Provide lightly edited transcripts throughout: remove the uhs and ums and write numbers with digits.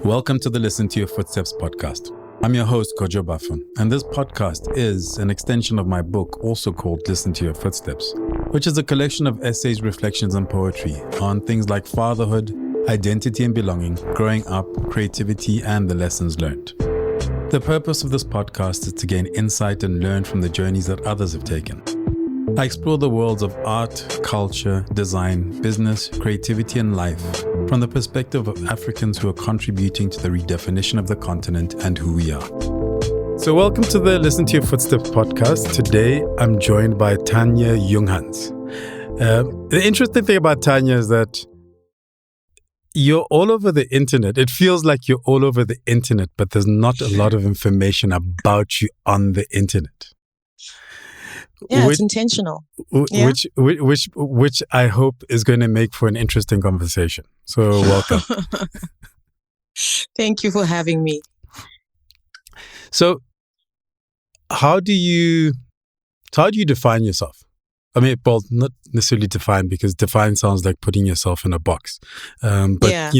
Welcome to the Listen to Your Footsteps podcast. I'm your host, Kojo Bafun, and this podcast is an extension of my book, also called Listen to Your Footsteps, which is a collection of essays, reflections, and poetry on things like fatherhood, identity and belonging, growing up, creativity, and the lessons learned. The purpose of this podcast is to gain insight and learn from the journeys that others have taken. I explore the worlds of art, culture, design, business, creativity, and life from the perspective of Africans who are contributing to the redefinition of the continent and who we are. So welcome to the Listen to Your Footsteps podcast. Today, I'm joined by Tanya Junghans. The interesting thing about Tanya is that you're all over the internet. It feels like you're all over the internet, but there's not a lot of information about you on the internet. Yeah, it's intentional. Which I hope is going to make for an interesting conversation. So welcome. Thank you for having me. So how do you define yourself? I mean, well, not necessarily define, because define sounds like putting yourself in a box. But Yeah.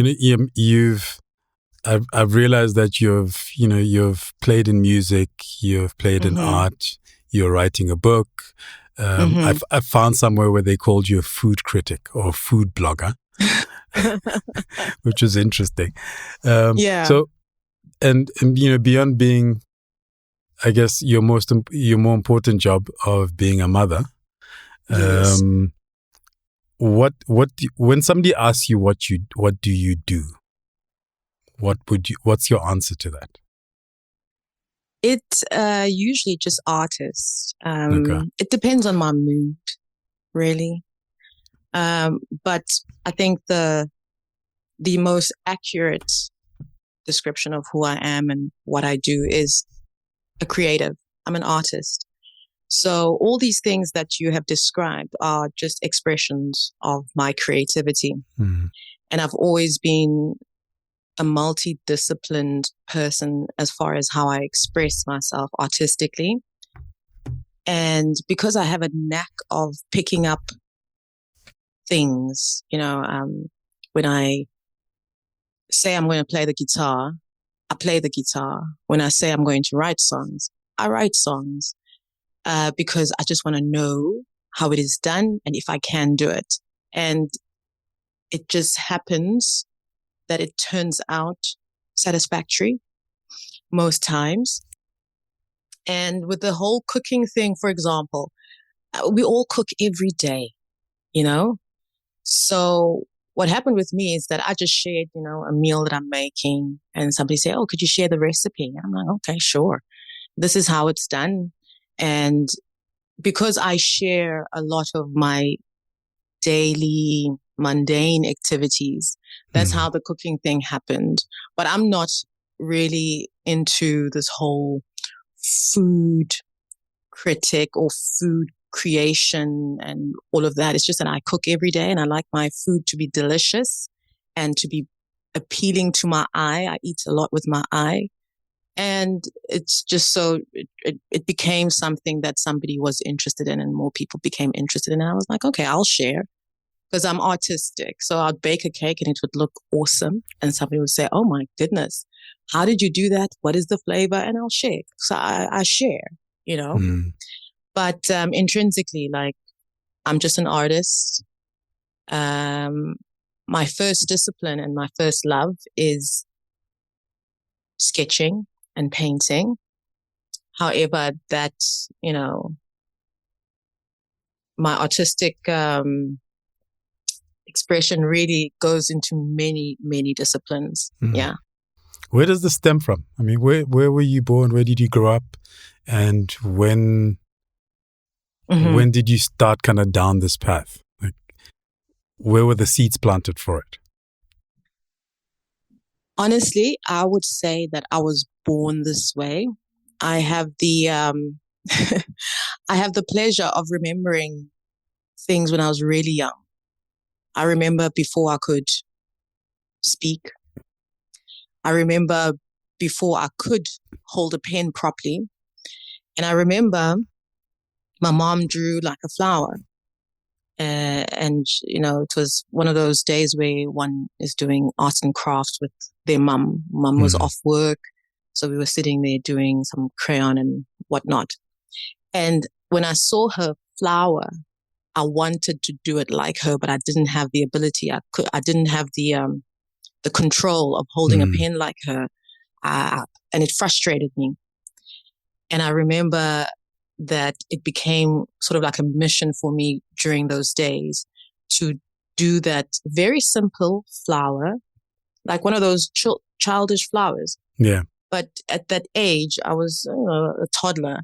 I've realized that you've played in music, you've played in art. You're writing a book. I've found somewhere where they called you a food critic or food blogger, which is interesting. Yeah. So, and beyond being, I guess, your more important job of being a mother, Yes. when somebody asks you what do you do, what's your answer to that? It's usually just artists. Okay. It depends on my mood, really. But I think the most accurate description of who I am and what I do is a creative. I'm an artist. So all these things that you have described are just expressions of my creativity. Mm. And I've always been a multidisciplined person as far as how I express myself artistically. And because I have a knack of picking up things, when I say I'm going to play the guitar, I play the guitar. When I say I'm going to write songs, I write songs, because I just want to know how it is done and if I can do it. And it just happens that it turns out satisfactory most times. And with the whole cooking thing, for example, we all cook every day, So what happened with me is that I just shared, a meal that I'm making, and somebody said, "Oh, could you share the recipe?" And I'm like, "Okay, sure. This is how it's done." And because I share a lot of my daily mundane activities, that's how the cooking thing happened. But I'm not really into this whole food critic or food creation and all of that. It's just that I cook every day and I like my food to be delicious and to be appealing to my eye. I eat a lot with my eye. And it's just so it became something that somebody was interested in and more people became interested in. And I was like, okay, I'll share. Because I'm artistic. So I'd bake a cake and it would look awesome. And somebody would say, "Oh my goodness, how did you do that? What is the flavor?" And I'll share. So I share, But intrinsically, like, I'm just an artist. My first discipline and my first love is sketching and painting. However, that, my artistic expression really goes into many, many disciplines. Yeah. Where does this stem from? I mean, where were you born? Where did you grow up? And when did you start kind of down this path? Like, where were the seeds planted for it? Honestly, I would say that I was born this way. I have the I have the pleasure of remembering things when I was really young. I remember before I could speak. I remember before I could hold a pen properly. And I remember my mom drew like a flower. And, it was one of those days where one is doing arts and crafts with their mum. Mum was off work. So we were sitting there doing some crayon and whatnot. And when I saw her flower, I wanted to do it like her, but I didn't have the ability. I didn't have the control of holding a pen like her. And it frustrated me. And I remember that it became sort of like a mission for me during those days to do that very simple flower, like one of those childish flowers. Yeah. But at that age, I was a toddler.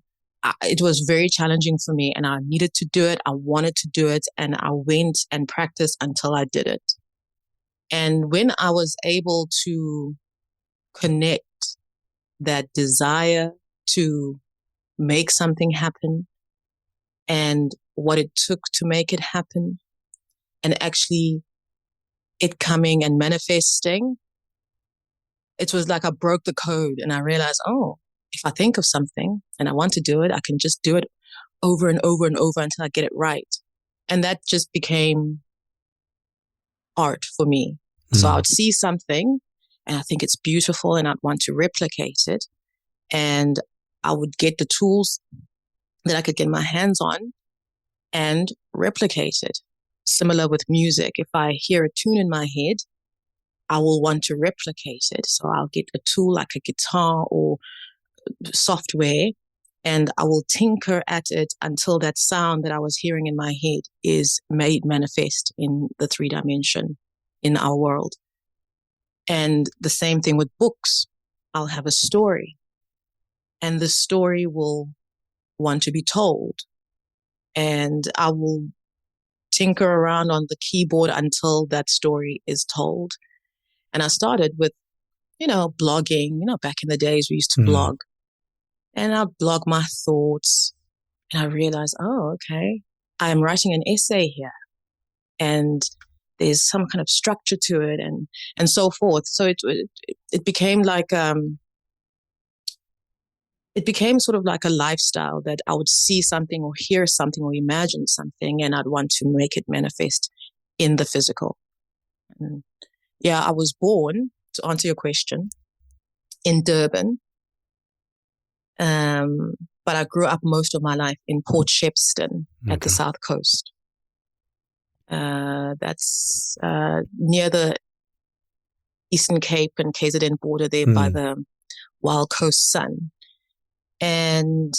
It was very challenging for me, and I needed to do it. I wanted to do it, and I went and practiced until I did it. And when I was able to connect that desire to make something happen and what it took to make it happen, and actually it coming and manifesting, it was like I broke the code and I realized, if I think of something and I want to do it, I can just do it over and over and over until I get it right. And that just became art for me. So I would see something and I think it's beautiful and I'd want to replicate it. And I would get the tools that I could get my hands on and replicate it. Similar with music. If I hear a tune in my head, I will want to replicate it. So I'll get a tool like a guitar or software and I will tinker at it until that sound that I was hearing in my head is made manifest in the 3D in our world. And the same thing with books. I'll have a story and the story will want to be told. And I will tinker around on the keyboard until that story is told. And I started with, blogging. Back in the days we used to blog. And I blog my thoughts. And I realized, okay, I'm writing an essay here. And there's some kind of structure to it and so forth. So it became like, it became sort of like a lifestyle that I would see something or hear something or imagine something and I'd want to make it manifest in the physical. And I was born, to answer your question, in Durban. But I grew up most of my life in Port Shepstone at the South Coast. That's near the Eastern Cape and KZN border there by the Wild Coast Sun. And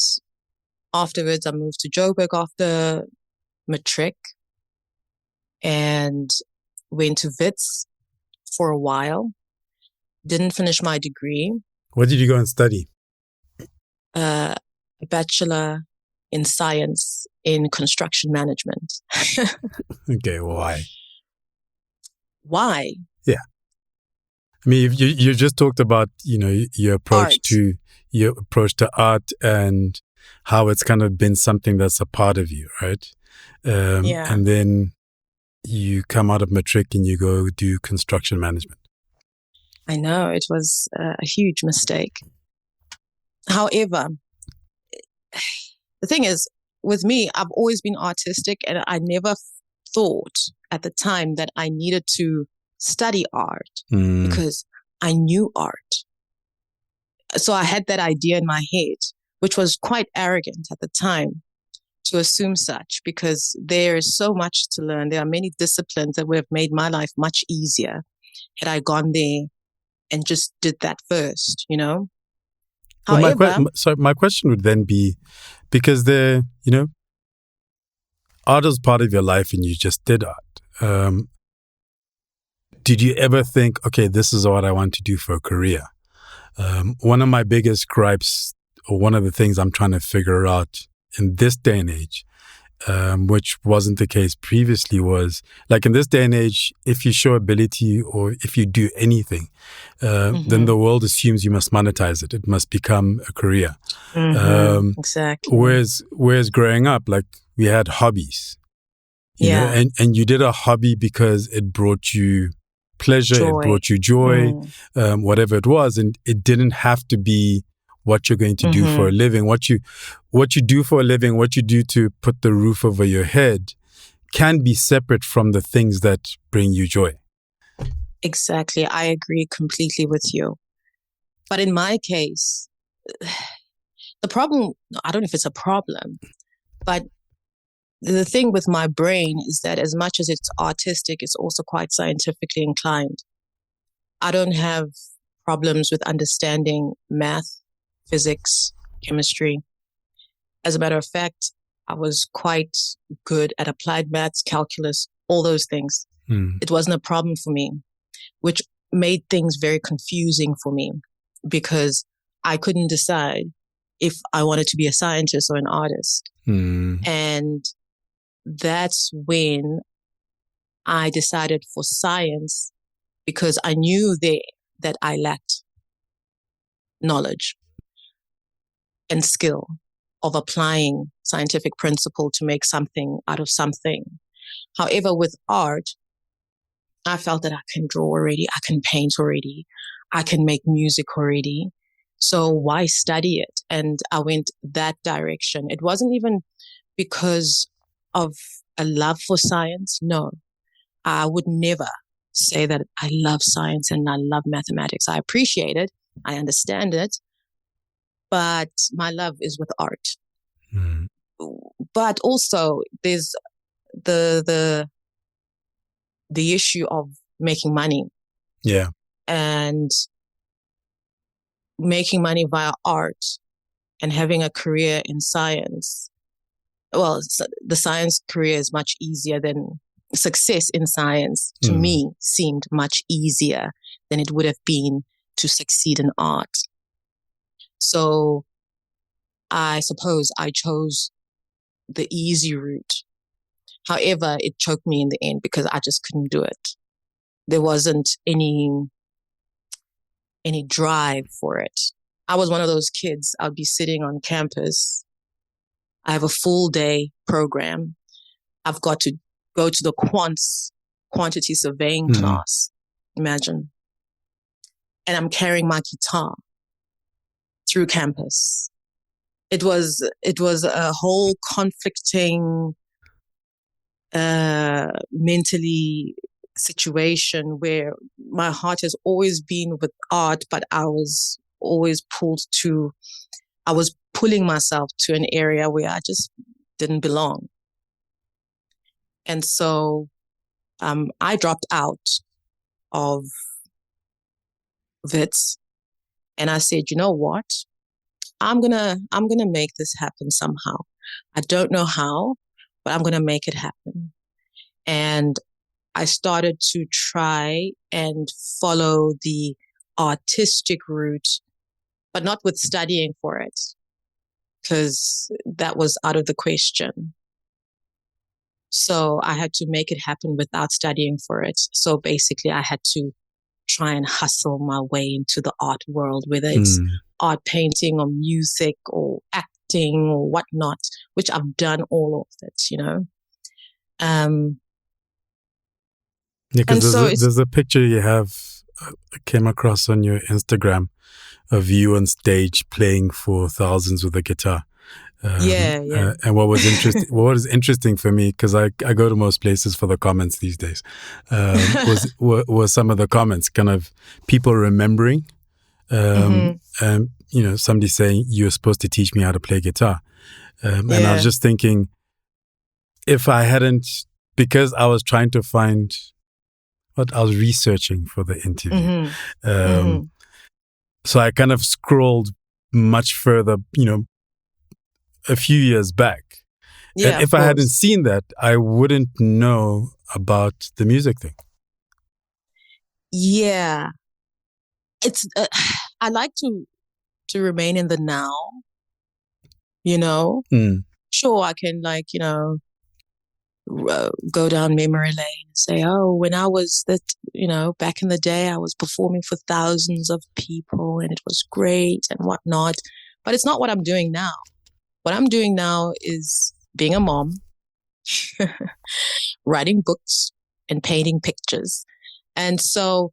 afterwards, I moved to Joburg after matric and went to Wits for a while. Didn't finish my degree. What did you go and study? A bachelor in science in construction management. Okay, why? Why? Yeah. I mean, you just talked about, your approach to art and how it's kind of been something that's a part of you, right? And then you come out of matric and you go do construction management. I know, it was a huge mistake. However, the thing is, with me, I've always been artistic and I never thought at the time that I needed to study art because I knew art. So I had that idea in my head, which was quite arrogant at the time to assume such because there is so much to learn. There are many disciplines that would have made my life much easier had I gone there and just did that first, However, my question would then be, because art is part of your life and you just did art. Did you ever think, okay, this is what I want to do for a career? One of my biggest gripes, or one of the things I'm trying to figure out in this day and age, which wasn't the case previously, was like in this day and age, if you show ability or if you do anything, then the world assumes you must monetize it. It must become a career. Exactly. Whereas growing up, like we had hobbies, you know, and you did a hobby because it brought you pleasure, it brought you joy, whatever it was, and it didn't have to be what you're going to do for a living. What you do for a living, what you do to put the roof over your head can be separate from the things that bring you joy. Exactly. I agree completely with you. But in my case, the problem, I don't know if it's a problem, but the thing with my brain is that as much as it's artistic, it's also quite scientifically inclined. I don't have problems with understanding math, physics, chemistry. As a matter of fact, I was quite good at applied maths, calculus, all those things. It wasn't a problem for me, which made things very confusing for me because I couldn't decide if I wanted to be a scientist or an artist. And that's when I decided for science because I knew that I lacked knowledge and skill of applying scientific principle to make something out of something. However, with art, I felt that I can draw already, I can paint already, I can make music already. So why study it? And I went that direction. It wasn't even because of a love for science. No, I would never say that I love science and I love mathematics. I appreciate it. I understand it. But my love is with art. But also there's the issue of making money. Yeah. And making money via art and having a career in science. Well, the science career is much easier than success in science, to me, seemed much easier than it would have been to succeed in art. So I suppose I chose the easy route. However, it choked me in the end because I just couldn't do it. There wasn't any drive for it. I was one of those kids. I'd be sitting on campus. I have a full day program. I've got to go to the quantity surveying class. Imagine. And I'm carrying my guitar through campus. It was a whole conflicting, mentally situation where my heart has always been with art, but I was always I was pulling myself to an area where I just didn't belong. And so I dropped out of Wits and I said, you know what? I'm gonna make this happen somehow. I don't know how, but I'm gonna make it happen. And I started to try and follow the artistic route, but not with studying for it, because that was out of the question. So I had to make it happen without studying for it. So basically I had to try and hustle my way into the art world, whether it's art painting or music or acting or whatnot, which I've done all of it, you know. Yeah, because there's a picture you have came across on your Instagram of you on stage playing for thousands with a guitar. Yeah. And what was interesting for me, because I go to most places for the comments these days, was some of the comments, kind of people remembering, and you know, somebody saying you were supposed to teach me how to play guitar, and I was just thinking, if I hadn't, because I was trying to find what I was researching for the interview, so I kind of scrolled much further, you know, a few years back. Yeah, and if I hadn't seen that, I wouldn't know about the music thing. Yeah. It's I like to remain in the now, you know. Sure, I can, like, you know, go down memory lane and say, oh, when I was you know, back in the day, I was performing for thousands of people and it was great and whatnot. But it's not what I'm doing now. What I'm doing now is being a mom, writing books and painting pictures. And so,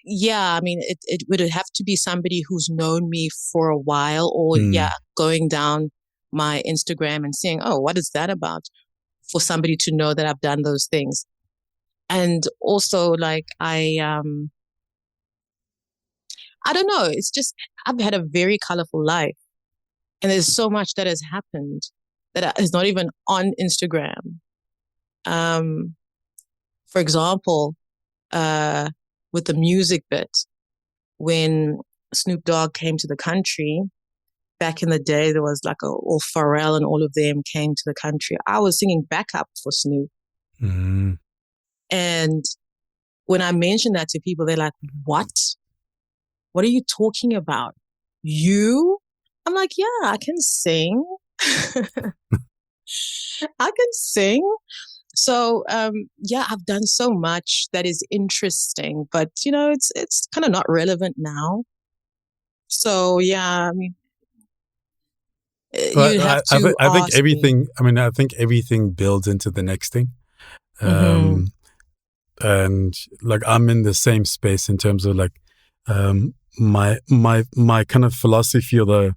yeah, I mean, it would have to be somebody who's known me for a while, or going down my Instagram and saying, oh, what is that about? for somebody to know that I've done those things. And also, like, I don't know. It's just, I've had a very colorful life, and there's so much that has happened that is not even on Instagram. For example, with the music bit, when Snoop Dogg came to the country, back in the day, there was like all Pharrell and all of them came to the country. I was singing backup for Snoop. Mm. And when I mentioned that to people, they're like, what? What are you talking about? You? I'm like, yeah, I can sing. I can sing. So, yeah, I've done so much that is interesting, but it's kind of not relevant now. So, yeah, I mean, But you'd have to I think ask me. everything. I mean, I think everything builds into the next thing. Mm-hmm. And like I'm in the same space in terms of like my kind of philosophy, or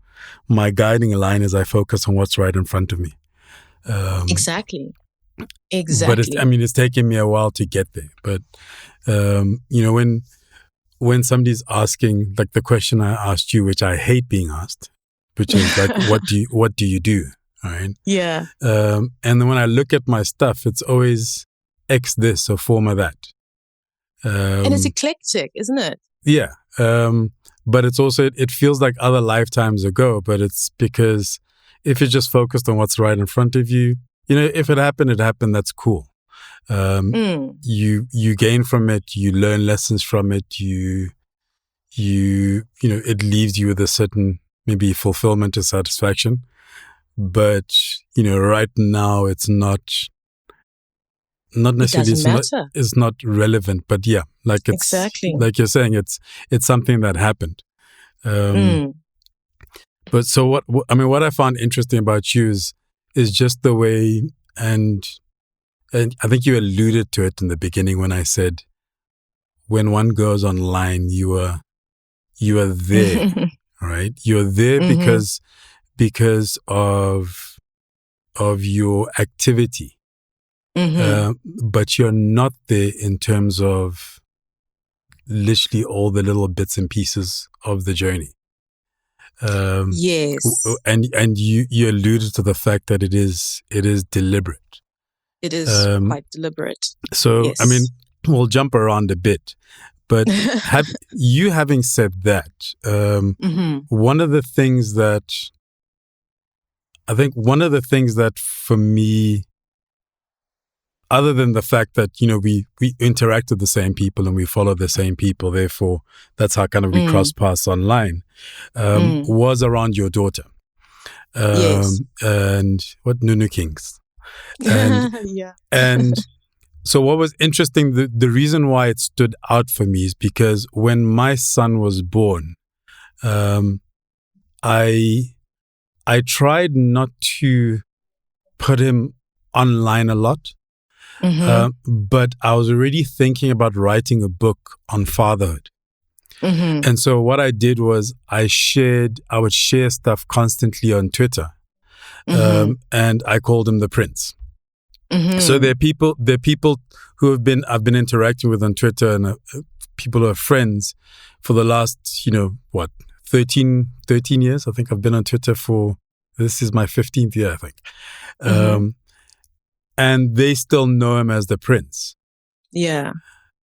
my guiding line is I focus on what's right in front of me. Exactly. But Exactly. it's taken me a while to get there. But when somebody's asking like the question I asked you, which I hate being asked, which is like, what do you do? All right. Yeah. And then when I look at my stuff, it's always X this or former that. And it's eclectic, isn't it? Yeah. But it's also, it feels like other lifetimes ago, but it's because if you're just focused on what's right in front of you, if it happened, that's cool. You gain from it, you learn lessons from it, it leaves you with a certain maybe fulfillment or satisfaction. But, right now it's not It necessarily, doesn't matter. it's not relevant, but yeah, like it's Exactly. like you're saying, it's something that happened. But so what I found interesting about you is just the way, and I think you alluded to it in the beginning when I said, when one goes online, you are there, right? You're there because of your activity, but you're not there in terms of literally all the little bits and pieces of the journey. Yes. And you alluded to the fact that it is deliberate. It is quite deliberate. So, Yes. I mean, we'll jump around a bit, but having said that, one of the things that for me, other than the fact that, we interact with the same people and we follow the same people, therefore that's how kind of we cross paths online, was around your daughter. Yes. And what Nunu Kings. And, yeah. and so what was interesting, the reason why it stood out for me is because when my son was born, I tried not to put him online a lot. But I was already thinking about writing a book on fatherhood. And so what I did was I would share stuff constantly on Twitter. And I called him the Prince. So there are people who I've been interacting with on Twitter, and people who are friends for the last, 13 years. I think I've been on Twitter this is my 15th year, I think. And they still know him as the Prince. Yeah.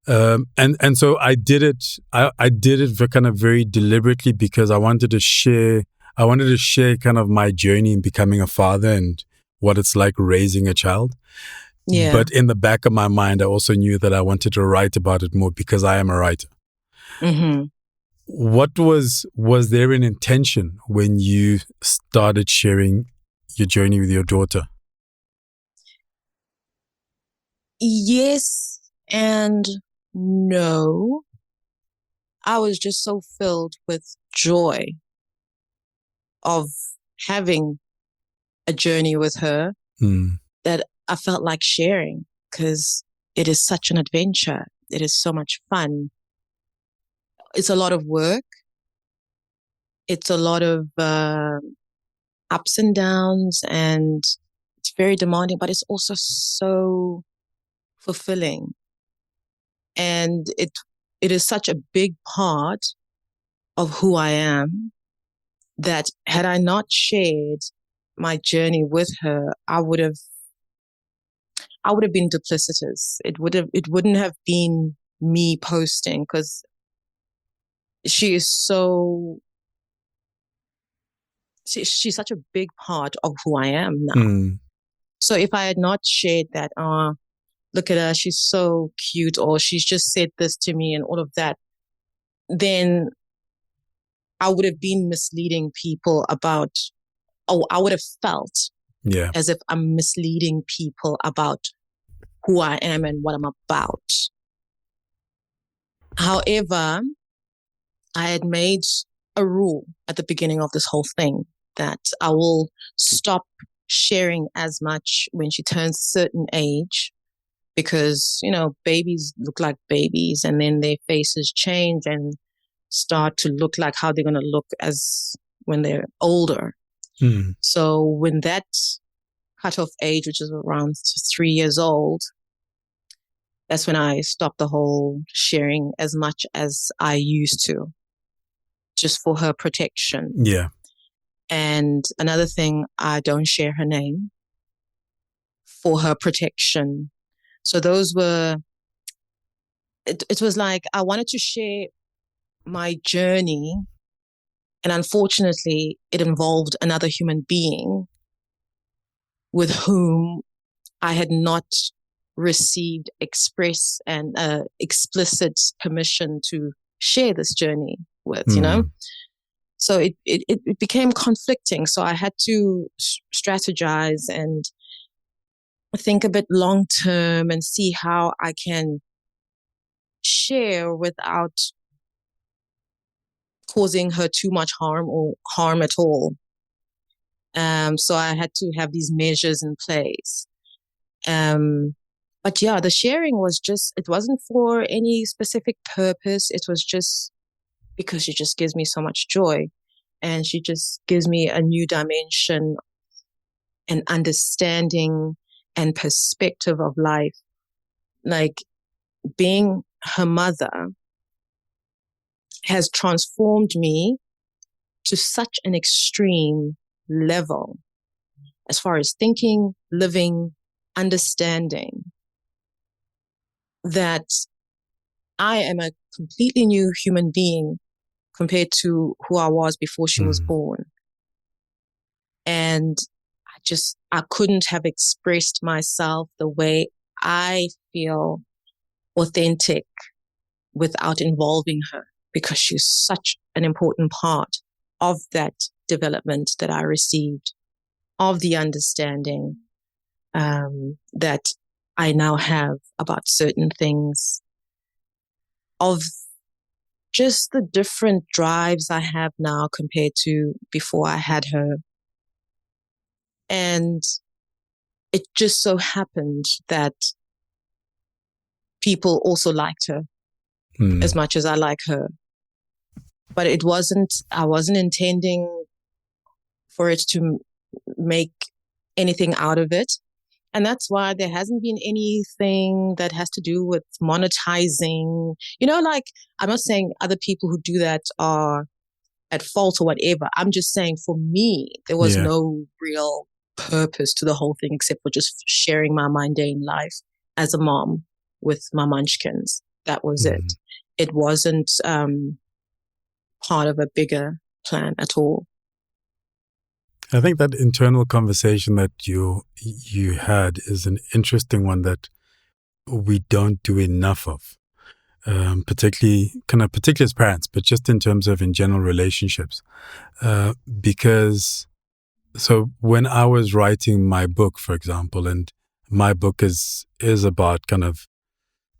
And so I did it. I did it kind of very deliberately because I wanted to share kind of my journey in becoming a father and what it's like raising a child. Yeah. But in the back of my mind, I also knew that I wanted to write about it more because I am a writer. What was there an intention when you started sharing your journey with your daughter? Yes and no. I was just so filled with joy of having a journey with her that I felt like sharing, because it is such an adventure. It is so much fun. It's a lot of work. It's a lot of ups and downs, and it's very demanding, but it's also so fulfilling. And it is such a big part of who I am that had I not shared my journey with her, I would have been duplicitous. It wouldn't have been me posting, because she is she's such a big part of who I am now. Mm. So if I had not shared that, look at her, she's so cute, or she's just said this to me and all of that, then I would have been misleading people about, I would have felt as if I'm misleading people about who I am and what I'm about. However, I had made a rule at the beginning of this whole thing that I will stop sharing as much when she turns a certain age, because, you know, babies look like babies and then their faces change and start to look like how they're going to look as when they're older. Mm. So when that cutoff age, which is around 3 years old, that's when I stopped the whole sharing as much as I used to, just for her protection. Yeah. And another thing, I don't share her name for her protection. So those were, it was like I wanted to share my journey, and unfortunately it involved another human being with whom I had not received express and explicit permission to share this journey with, you know? So it became conflicting. So I had to strategize and think a bit long term and see how I can share without causing her too much harm or harm at all. So I had to have these measures in place. But yeah, the sharing was just, it wasn't for any specific purpose. It was just because she just gives me so much joy, and she just gives me a new dimension and understanding and perspective of life. Like, being her mother has transformed me to such an extreme level as far as thinking, living, understanding, that I am a completely new human being compared to who I was before she was born. And I couldn't have expressed myself the way I feel authentic without involving her, because she's such an important part of that development that I received, of the understanding that I now have about certain things, of just the different drives I have now compared to before I had her. And it just so happened that people also liked her as much as I like her. But I wasn't intending for it to make anything out of it. And that's why there hasn't been anything that has to do with monetizing. You know, like, I'm not saying other people who do that are at fault or whatever. I'm just saying, for me, there was no real purpose to the whole thing except for just sharing my mundane life as a mom with my munchkins. That was it. It wasn't part of a bigger plan at all. I think that internal conversation that you had is an interesting one that we don't do enough of, particularly as parents, but just in terms of in general relationships. Because so when I was writing my book, for example, and my book is about kind of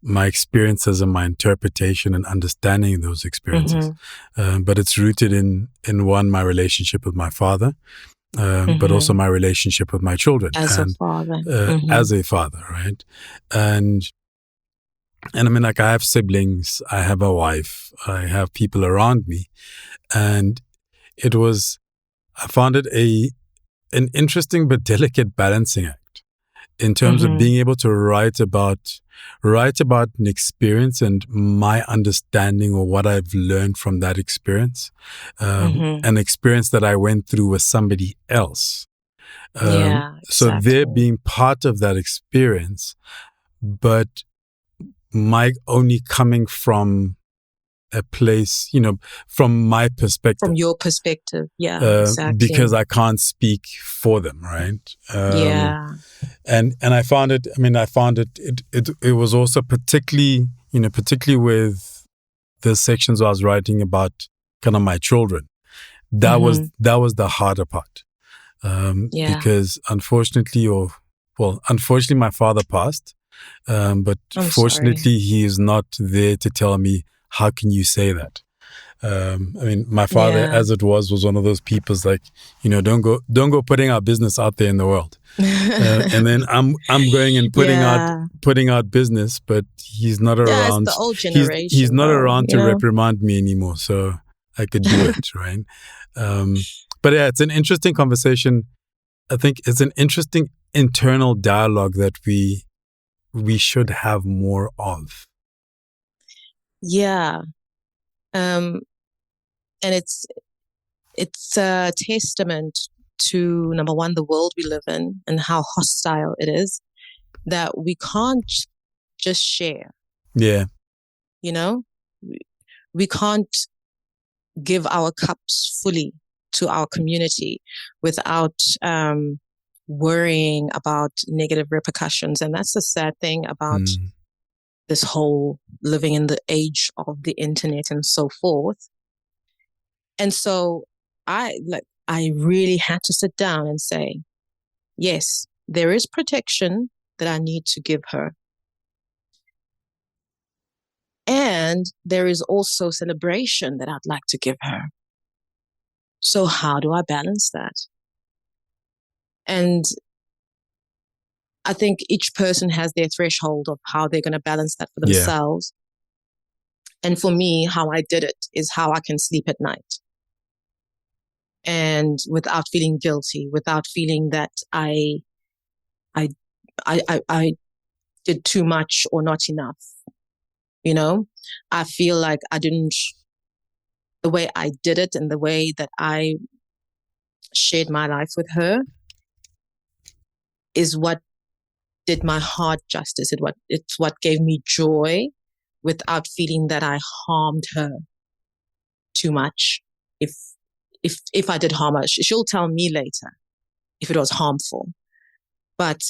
my experiences and my interpretation and understanding those experiences, but it's rooted in one, my relationship with my father. But also my relationship with my children as a father, right? And I mean, like, I have siblings, I have a wife, I have people around me, and I found it an interesting but delicate balancing act, in terms of being able to write about an experience and my understanding or what I've learned from that experience, an experience that I went through with somebody else. Yeah, So exactly. they're being part of that experience, but my only coming from a place, from my perspective. From your perspective, yeah, exactly. Because I can't speak for them, right? Yeah. And I found it. It was also particularly with the sections I was writing about kind of my children. That was the harder part. Because unfortunately, my father passed. But fortunately, he is not there to tell me, how can you say that? My father, as it was one of those people like, don't go putting our business out there in the world. And then I'm going and putting out business, but he's not around. It's the old generation. He's not around to reprimand me anymore, so I could do it, right? But yeah, it's an interesting conversation. I think it's an interesting internal dialogue that we should have more of. Yeah. And it's a testament to, number one, the world we live in and how hostile it is, that we can't just share. Yeah. We can't give our cups fully to our community without worrying about negative repercussions. And that's the sad thing about this whole living in the age of the internet and so forth. And so I really had to sit down and say, yes, there is protection that I need to give her. And there is also celebration that I'd like to give her. So how do I balance that? And I think each person has their threshold of how they're going to balance that for themselves. Yeah. And for me, how I did it is how I can sleep at night. And without feeling guilty, without feeling that I did too much or not enough. I feel like the way I did it and the way that I shared my life with her is what did my heart justice. It's what gave me joy without feeling that I harmed her too much. If I did harm her, she'll tell me later if it was harmful. But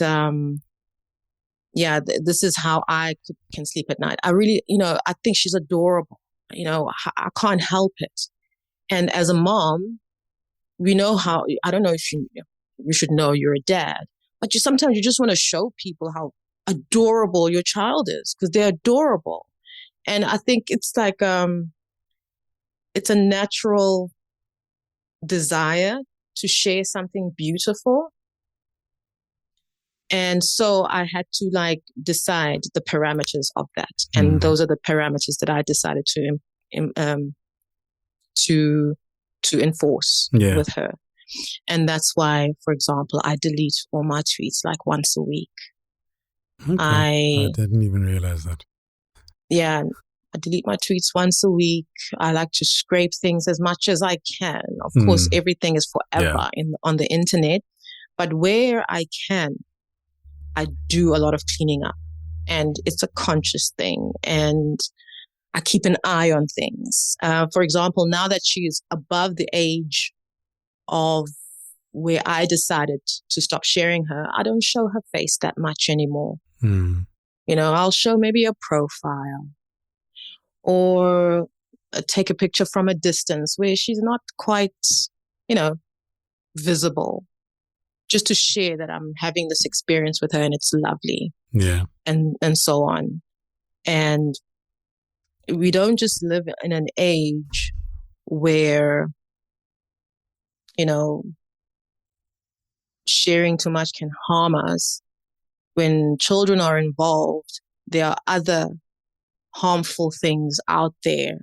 this is how I can sleep at night. I really, I think she's adorable. I can't help it. And as a mom, we know how, I don't know if you should know you're a dad, but sometimes you just want to show people how adorable your child is because they're adorable. And I think it's like, it's a natural desire to share something beautiful. And so I had to decide the parameters of that. And those are the parameters that I decided to enforce with her. And that's why, for example, I delete all my tweets once a week. Okay. I didn't even realize that. Yeah, I delete my tweets once a week. I like to scrape things as much as I can. Of course, everything is forever on the internet. But where I can, I do a lot of cleaning up. And it's a conscious thing. And I keep an eye on things. For example, now that she is above the age of where I decided to stop sharing her, I don't show her face that much anymore. I'll show maybe a profile or take a picture from a distance where she's not quite, visible, just to share that I'm having this experience with her and it's lovely. Yeah. And so on. And we don't just live in an age where, sharing too much can harm us. When children are involved, there are other harmful things out there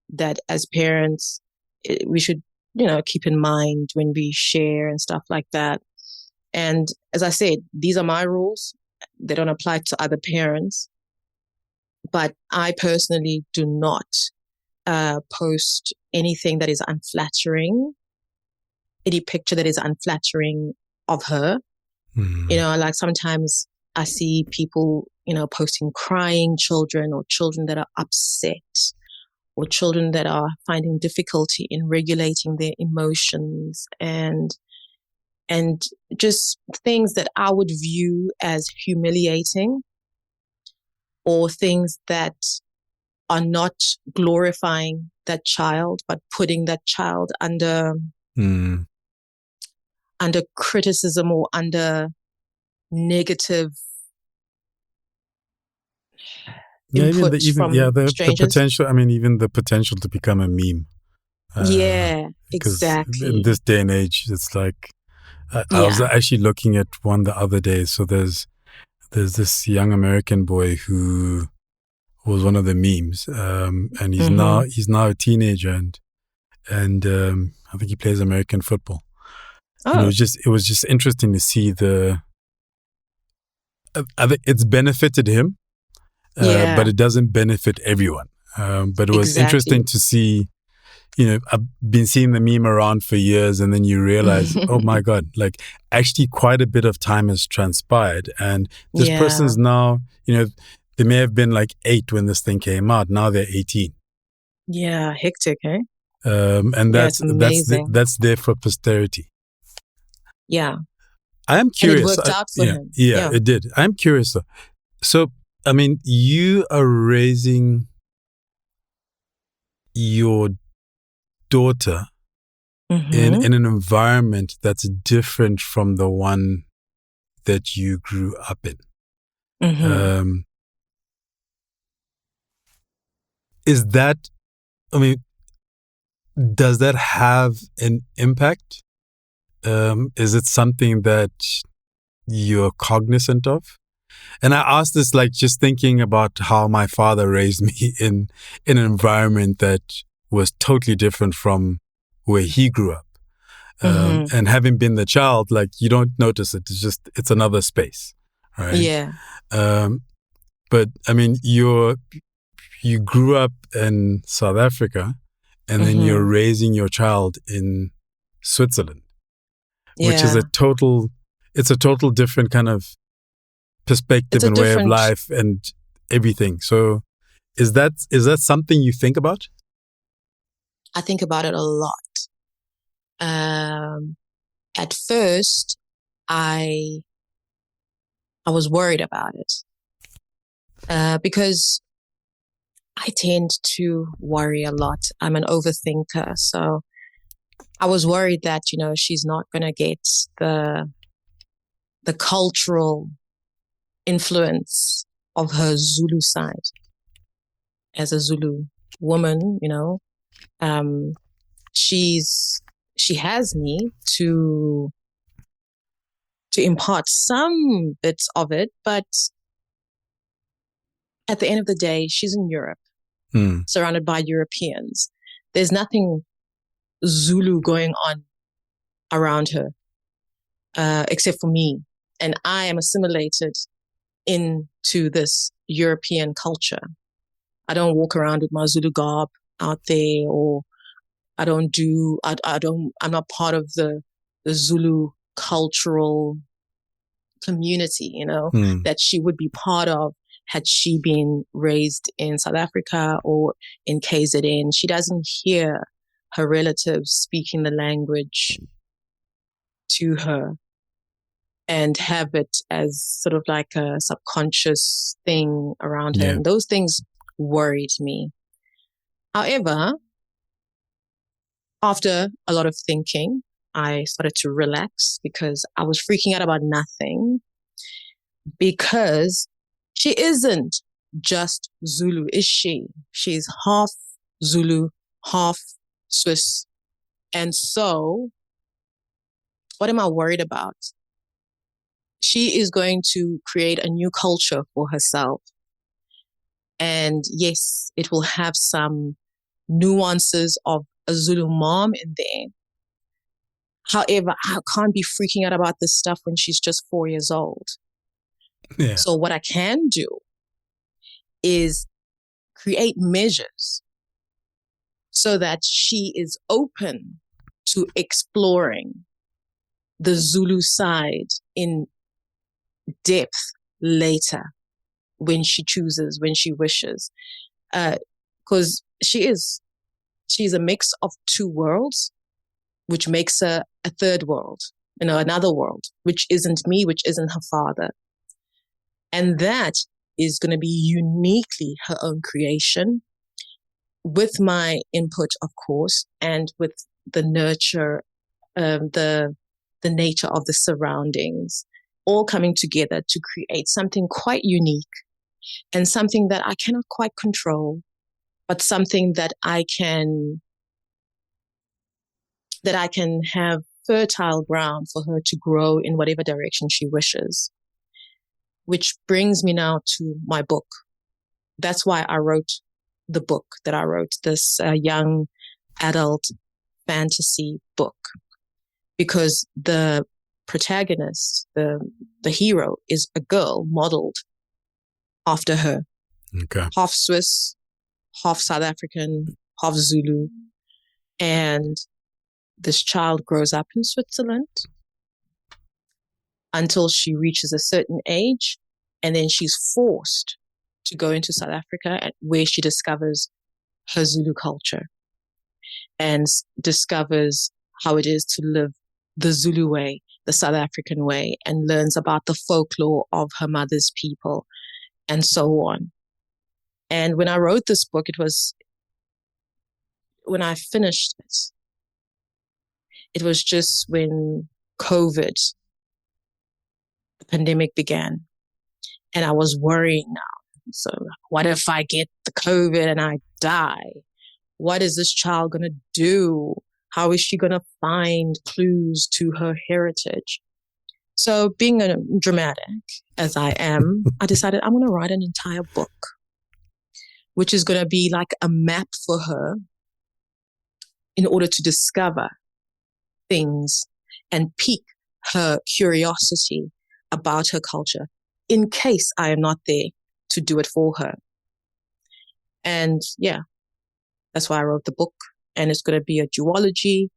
that as parents, we should, keep in mind when we share and stuff like that. And as I said, these are my rules. They don't apply to other parents. But I personally do not post anything that is unflattering, any picture that is unflattering of her. You know, like sometimes I see people, you know, posting crying children or children that are upset or children that are finding difficulty in regulating their emotions and just things that I would view as humiliating or things that are not glorifying that child, but putting that child under criticism or under negative input from the strangers. potential. I mean, even the potential to become a meme. Yeah, Because exactly. in this day and age, it's like I was Yeah. actually looking at one the other day. So there's this young American boy who was one of the memes, and he's now a teenager, and I think he plays American football. Oh. And it was just interesting to see I think it's benefited him, but it doesn't benefit everyone. But it was interesting to see. You know, I've been seeing the meme around for years, and then you realize, oh my God, like actually quite a bit of time has transpired. And this person's now, you know, they may have been like 8 when this thing came out. Now they're 18. Yeah, hectic, eh? And that's there for posterity. Yeah. I am curious. And it worked out for him. Yeah, it did. I'm curious though. So, I mean, you are raising your daughter in an environment that's different from the one that you grew up in. Is that, I mean, does that have an impact? Is it something that you're cognizant of? And I ask this like just thinking about how my father raised me in an environment that was totally different from where he grew up. And having been the child, like you don't notice it. It's another space, right? Yeah. But I mean, you grew up in South Africa, and then you're raising your child in Switzerland, which is a total different kind of perspective and way of life and everything. So, is that something you think about? I think about it a lot. At first, I was worried about it because I tend to worry a lot. I'm an overthinker, so I was worried that she's not going to get the cultural influence of her Zulu side as a Zulu woman. She has me to impart some bits of it, but at the end of the day, she's in Europe, surrounded by Europeans. There's nothing Zulu going on around her, except for me. And I am assimilated into this European culture. I don't walk around with my Zulu garb out there, or I'm not part of the Zulu cultural community, that she would be part of had she been raised in South Africa or in KZN. She doesn't hear her relatives speaking the language to her and have it as sort of like a subconscious thing around her. And those things worried me. However, after a lot of thinking, I started to relax because I was freaking out about nothing, because she isn't just Zulu, is she? She's half Zulu, half Swiss. And so what am I worried about? She is going to create a new culture for herself. And yes, it will have some nuances of a Zulu mom in there. However, I can't be freaking out about this stuff when she's just 4 years old. Yeah. So what I can do is create measures so that she is open to exploring the Zulu side in depth later when she chooses, when she wishes. Because she's a mix of two worlds, which makes her a third world, another world, which isn't me, which isn't her father. And that is going to be uniquely her own creation, with my input, of course, and with the nurture, the nature of the surroundings, all coming together to create something quite unique and something that I cannot quite control, but something that I can have fertile ground for her to grow in whatever direction she wishes. Which brings me now to my book. That's why I wrote the book that I wrote, this young adult fantasy book, because the protagonist, the hero, is a girl modeled after her. Okay. Half Swiss, half South African, half Zulu. And this child grows up in Switzerland until she reaches a certain age, and then she's forced to go into South Africa, where she discovers her Zulu culture and discovers how it is to live the Zulu way, the South African way, and learns about the folklore of her mother's people and so on. And when I wrote this book, when I finished it was just when COVID, the pandemic began, and I was worrying now. So what if I get the COVID and I die? What is this child going to do? How is she going to find clues to her heritage? So being a dramatic as I am, I decided I'm going to write an entire book, which is going to be like a map for her in order to discover things and pique her curiosity about her culture, in case I am not there to do it for her. And yeah, that's why I wrote the book. And it's going to be a duology,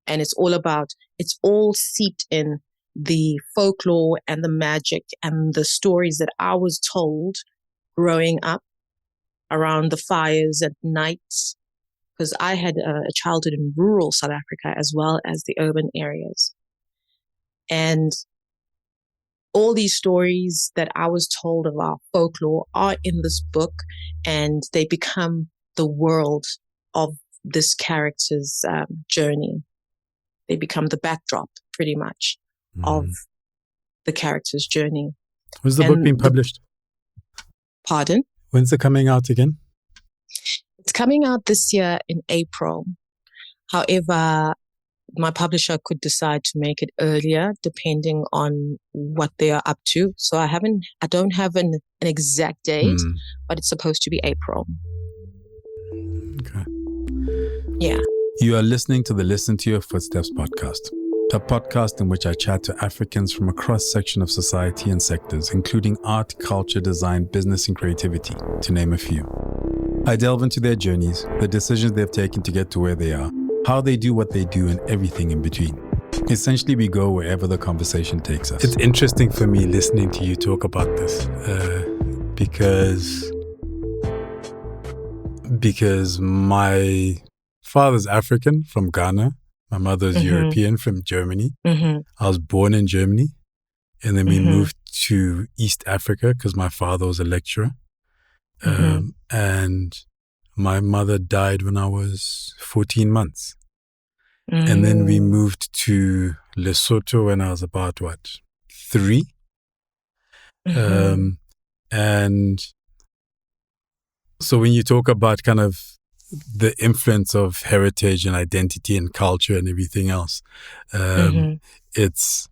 and it's all seeped in the folklore and the magic and the stories that I was told growing up around the fires at nights, because I had a childhood in rural South Africa as well as the urban areas. And all these stories that I was told of our folklore are in this book, and they become the world of this character's journey. They become the backdrop, pretty much, of the character's journey. When's the book being published? Pardon? When's it coming out again? It's coming out this year in April. However, my publisher could decide to make it earlier depending on what they are up to. So I don't have an exact date, but it's supposed to be April. Okay. Yeah. You are listening to the Listen to Your Footsteps podcast, a podcast in which I chat to Africans from a cross-section of society and sectors, including art, culture, design, business, and creativity, to name a few. I delve into their journeys, the decisions they've taken to get to where they are, how they do what they do, and everything in between. Essentially, we go wherever the conversation takes us. It's interesting for me listening to you talk about this because my father's African from Ghana. My mother's European from Germany. I was born in Germany, and then we moved to East Africa because my father was a lecturer. And my mother died when I was 14 months. And then we moved to Lesotho when I was about, 3? And so when you talk about kind of the influence of heritage and identity and culture and everything else, it's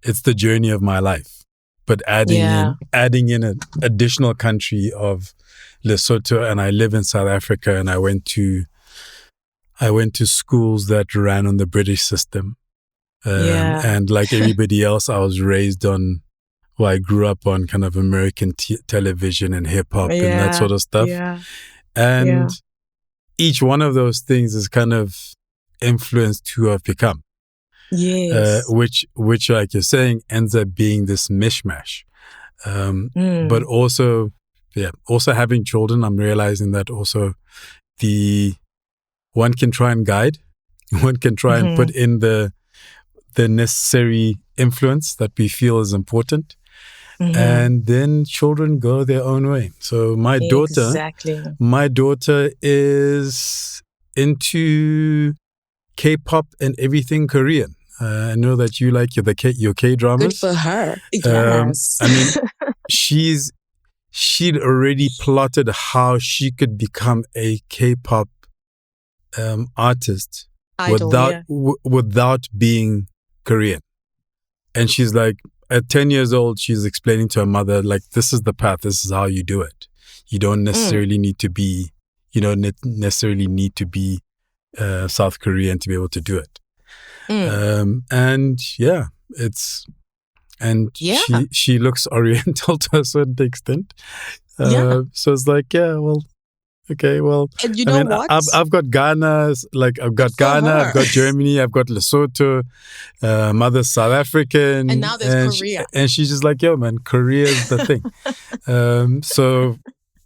the journey of my life. But adding in an additional country of Lesotho, and I live in South Africa, and I went to schools that ran on the British system. And like everybody else, I was raised on, I grew up on kind of American television and hip hop and that sort of stuff. And each one of those things is kind of influenced who I've become. Which, like you're saying, ends up being this mishmash. But also having children, I'm realizing that also one can try and guide, one can try and put in the necessary influence that we feel is important. And then children go their own way. So my daughter is into K-pop and everything Korean. I know that you like your K-dramas. Good for her. Yes. I mean, she'd already plotted how she could become a K-pop artist without being Korean. And she's like, at 10 years old, she's explaining to her mother, like, this is the path, this is how you do it. You don't necessarily need to be, South Korean to be able to do it. She looks Oriental to a certain extent. So it's like, okay, well, and you know what? I've got Ghana, I've got Germany, I've got Lesotho, mother's South African. And now there's Korea. And she's just like, yo, man, Korea is the thing. So,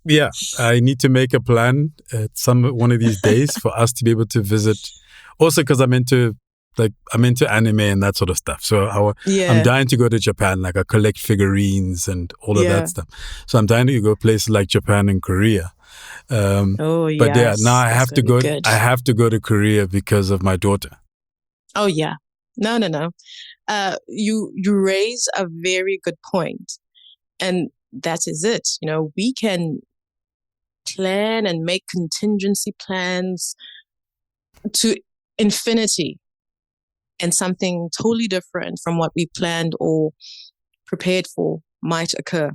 yeah, I need to make a plan at one of these days for us to be able to visit. Also, because I'm into anime and that sort of stuff. So I'm dying to go to Japan. Like, I collect figurines and all of that stuff. So I'm dying to go places like Japan and Korea. But now I have to go. I have to go to Korea because of my daughter. Oh yeah, no. You raise a very good point, and that is it. We can plan and make contingency plans to infinity, and something totally different from what we planned or prepared for might occur.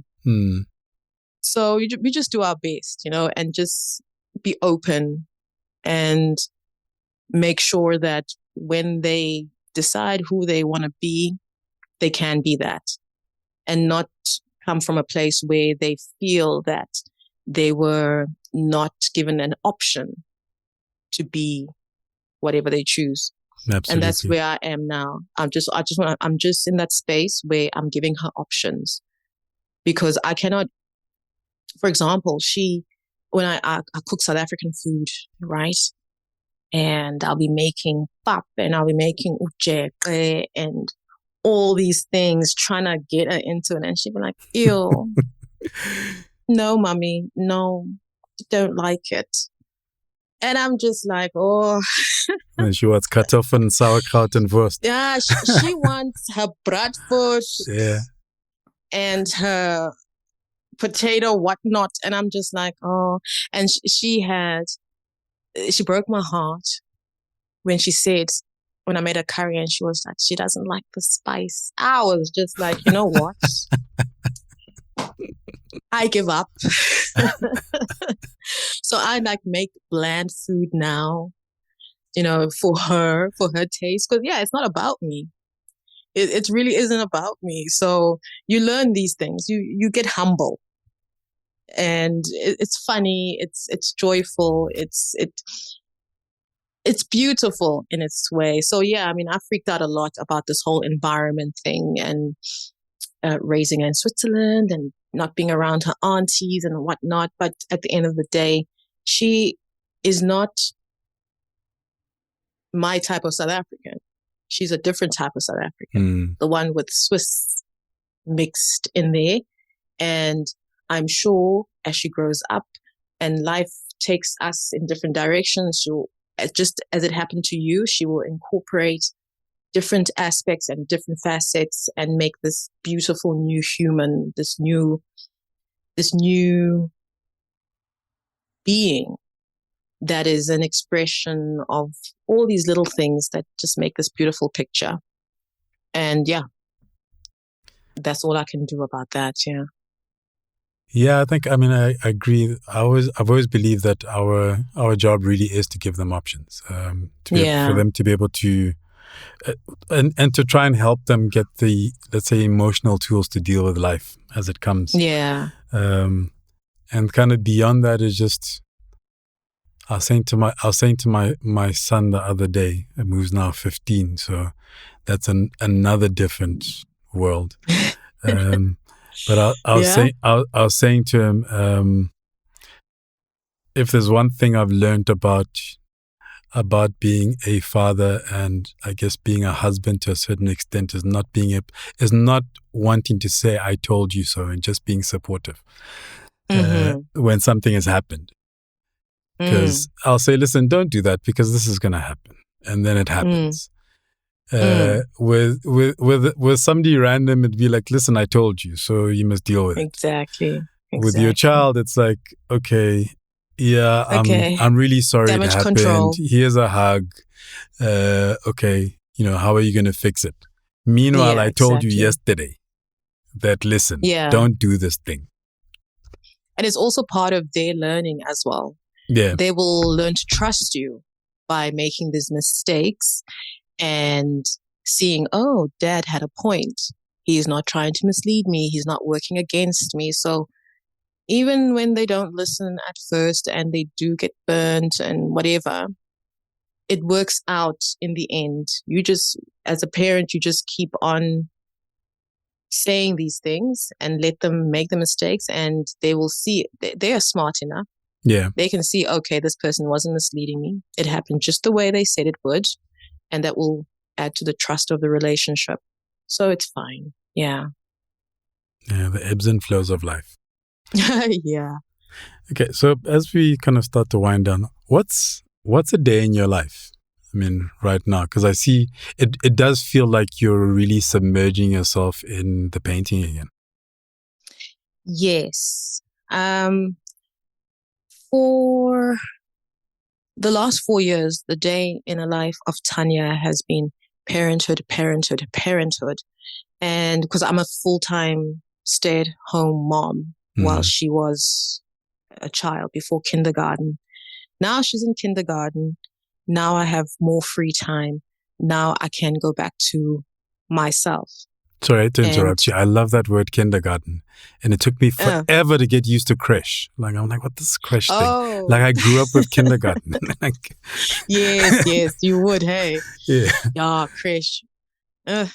So we just do our best, and just be open and make sure that when they decide who they want to be, they can be that, and not come from a place where they feel that they were not given an option to be whatever they choose. Absolutely. And that's where I am now. I'm just in that space where I'm giving her options, because I cannot. For example, when I cook South African food, right? And I'll be making pap and I'll be making ujeqe and all these things, trying to get her into it. And she'll be like, ew, no, mommy, no, don't like it. And I'm just like, oh. And she wants kartoffel and sauerkraut and wurst. Yeah, she wants her bratwurst. Yeah. And her potato whatnot, and I'm just like, oh. And she broke my heart when she said, when I made her curry, and she was like, she doesn't like the spice. I was just like, you know what? I give up. So I make bland food now, for her taste, because it's not about me. It really isn't about me. So you learn these things. You get humble. And it's funny, it's joyful, it's beautiful in its way. So I freaked out a lot about this whole environment thing, and raising her in Switzerland and not being around her aunties and whatnot. But at the end of the day, she is not my type of South African. She's a different type of South African, the one with Swiss mixed in there. And I'm sure as she grows up and life takes us in different directions, just as it happened to you, she will incorporate different aspects and different facets and make this beautiful new human, this new being that is an expression of all these little things that just make this beautiful picture. And that's all I can do about that. Yeah, I agree. I've always believed that our job really is to give them options, for them to be able to uh, and to try and help them get the, let's say, emotional tools to deal with life as it comes. Yeah. And kind of beyond that is just, I was saying to my son the other day, who's now 15, so that's another different world. But I was Yeah. saying to him, if there's one thing I've learned about being a father, and I guess being a husband to a certain extent, is not wanting to say "I told you so" and just being supportive when something has happened. Because I'll say, listen, don't do that because this is going to happen, and then it happens. With somebody random, it'd be like, listen, I told you, so you must deal with it. Exactly. With your child, it's like, okay, yeah, I'm really sorry Damage it happened. control. Here's a hug. Okay, how are you going to fix it? Meanwhile, I told you yesterday that, listen, don't do this thing. And it's also part of their learning as well. Yeah. They will learn to trust you by making these mistakes and seeing, oh, dad had a point. He's not trying to mislead me. He's not working against me. So even when they don't listen at first and they do get burnt and whatever, it works out in the end. You just, as a parent, you just keep on saying these things and let them make the mistakes, and they will see they are smart enough. Yeah. They can see, okay, this person wasn't misleading me. It happened just the way they said it would, and that will add to the trust of the relationship. So it's fine. Yeah. Yeah, the ebbs and flows of life. Yeah. Okay, so as we kind of start to wind down, what's a day in your life? I mean, right now, because I see it does feel like you're really submerging yourself in the painting again. Yes. For the last 4 years, the day in a life of Tanya has been parenthood. And because I'm a full-time stay-at-home mom while she was a child before kindergarten. Now she's in kindergarten. Now I have more free time. Now I can go back to myself. Sorry to interrupt you. I love that word kindergarten. And it took me forever to get used to creche. Like, I'm like, what this creche thing? Like, I grew up with kindergarten. Yes, you would, hey? Yeah. Yeah, creche. I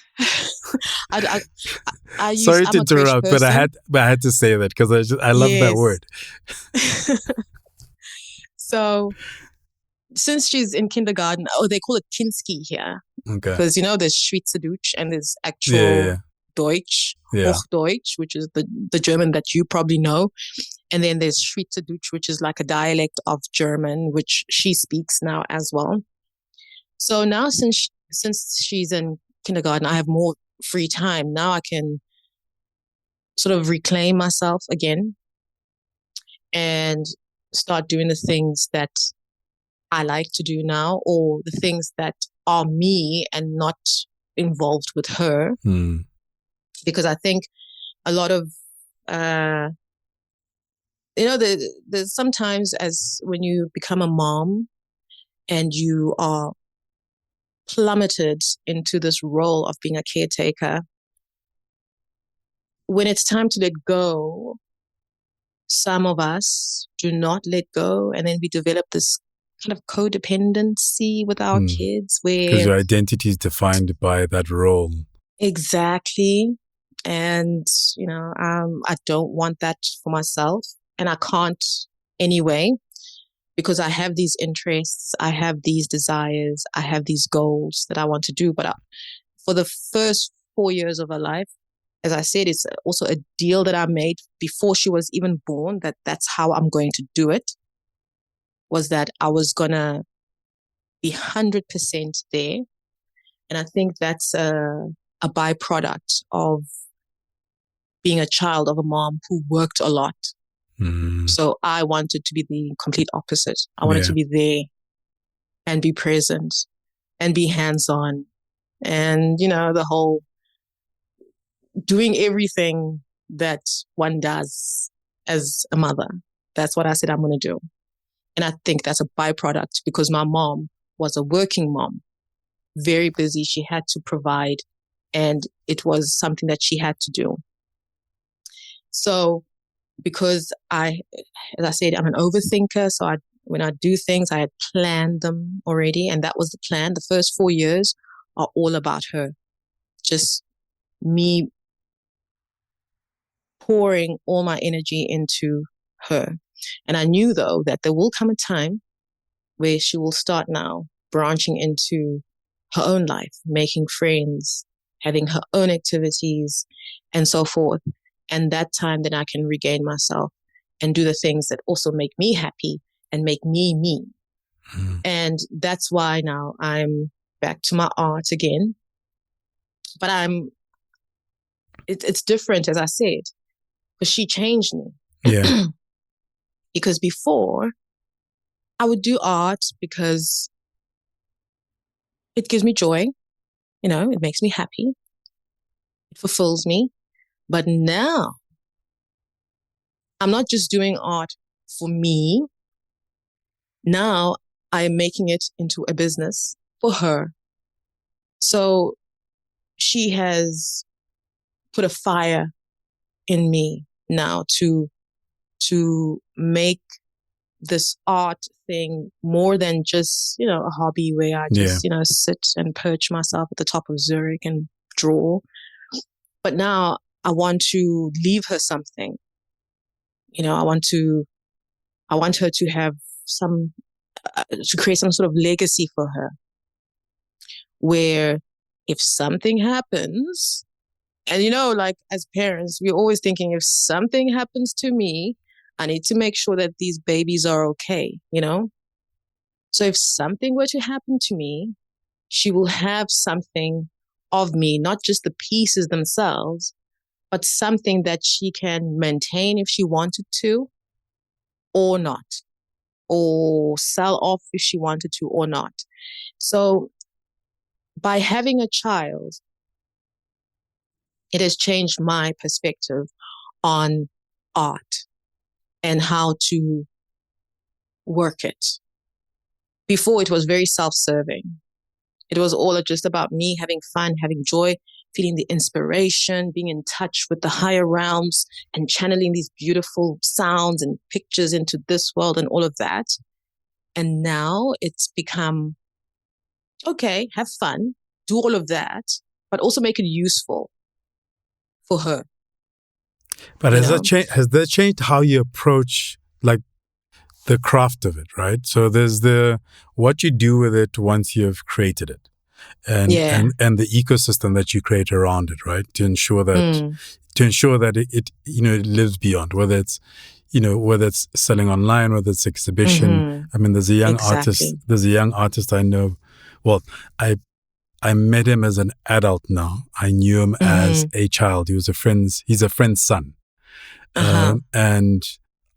Sorry to interrupt, but I had to say that because I love that word. So, since she's in kindergarten, they call it Kinski here. Okay. Because, there's Schweizerdeutsch and there's actual Deutsch, Hochdeutsch, which is the German that you probably know. And then there's Schweizerdeutsch, which is like a dialect of German, which she speaks now as well. So now since she's in kindergarten, I have more free time. Now I can sort of reclaim myself again and start doing the things that I like to do now, or the things that are me and not involved with her. Because I think a lot of, there's sometimes as when you become a mom and you are plummeted into this role of being a caretaker, when it's time to let go, some of us do not let go, and then we develop this kind of codependency with our kids, where because your identity is defined by that role. Exactly. And I don't want that for myself, and I can't anyway, because I have these interests, I have these desires, I have these goals that I want to do. But for the first 4 years of her life, as I said, it's also a deal that I made before she was even born, that's how I'm going to do it, was that I was going to be 100% there. And I think that's a byproduct of being a child of a mom who worked a lot. So I wanted to be the complete opposite. I wanted to be there and be present and be hands-on, and, the whole doing everything that one does as a mother. That's what I said I'm going to do. And I think that's a byproduct because my mom was a working mom. very busy. She had to provide, and it was something that she had to do. So because as I said, I'm an overthinker. So when I do things, I had planned them already. And that was the plan. The first 4 years are all about her. Just me pouring all my energy into her. And I knew, though, that there will come a time where she will start now branching into her own life, making friends, having her own activities, and so forth. And that time, then I can regain myself and do the things that also make me happy and make me me. Mm. And that's why now I'm back to my art again. But it's different, as I said, because she changed me. Yeah. Because before, I would do art because it gives me joy. It makes me happy. It fulfills me. But now, I'm not just doing art for me. Now, I am making it into a business for her. So she has put a fire in me now to make this art thing more than just, a hobby where I just, sit and perch myself at the top of Zurich and draw. But now I want to leave her something. I want her to have to create some sort of legacy for her, where if something happens, and like as parents, we're always thinking, if something happens to me, I need to make sure that these babies are okay, So if something were to happen to me, she will have something of me, not just the pieces themselves, but something that she can maintain if she wanted to or not, or sell off if she wanted to or not. So by having a child, it has changed my perspective on art and how to work it. Before, it was very self-serving. It was all just about me having fun, having joy, feeling the inspiration, being in touch with the higher realms and channeling these beautiful sounds and pictures into this world and all of that. And now it's become, okay, have fun, do all of that, but also make it useful for her. But has that changed how you approach like the craft of it, right? So there's what you do with it once you've created it, and the ecosystem that you create around it, right? To ensure that it it lives beyond, whether it's selling online, whether it's exhibition. Mm-hmm. I mean, there's a young artist I know. Well, I met him as an adult now. I knew him as a child. He's a friend's son. And